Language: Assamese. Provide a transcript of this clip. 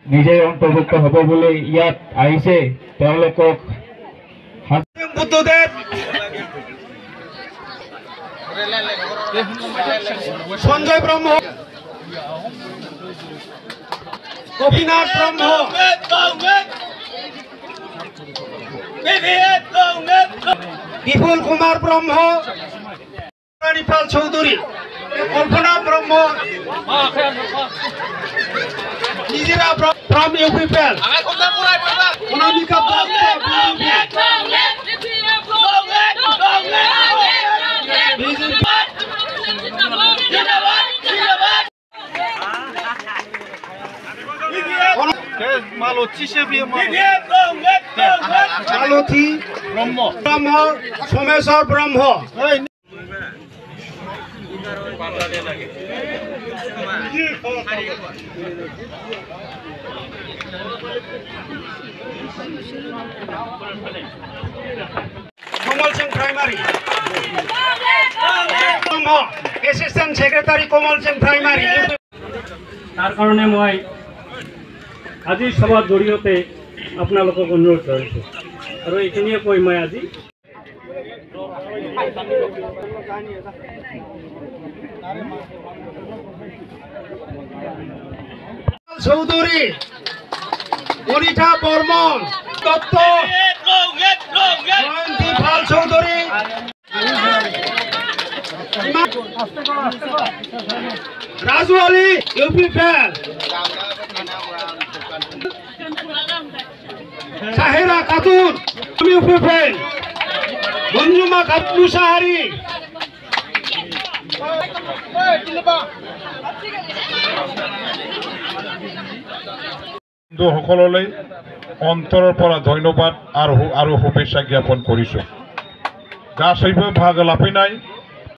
নিজেই অন্তৰ্ভুক্ত হ'ব বুলি ইয়াত আহিছে তেওঁলোকক বুদ্ধদেৱ সঞ্জয় ব্ৰহ্ম গোপীনাথ ব্ৰহ্ম বিপুল কুমার ব্রহ্ম রানীপাল চৌধুরী কল্পনা ব্রহ্ম নিজেরা from UPPL Anamika Malati Brahma Someshwar Brahma Kamal Singh primary assistant secretary Kamal Singh primary তাৰ কাৰণে মই আজিৰ সভাৰ জৰিয়তে আপোনালোকক অনুৰোধ কৰিছোঁ আৰু এইখিনিয়ে কৈ মই আজি চৌধুরী অনিতা বর্মন দত্ত জয়ন্তী পাল চৌধুরী রাজু আলী ইউপিপিএল সাহেরা খাতুন ইউপিপিএল মঞ্জুমা খাতুন সাহারি সকললৈ অন্তৰৰ পৰা ধন্যবাদ আৰু শুভেচ্ছা জ্ঞাপন কৰিছোঁ। গাছৈব ভাগ লাভি নাই।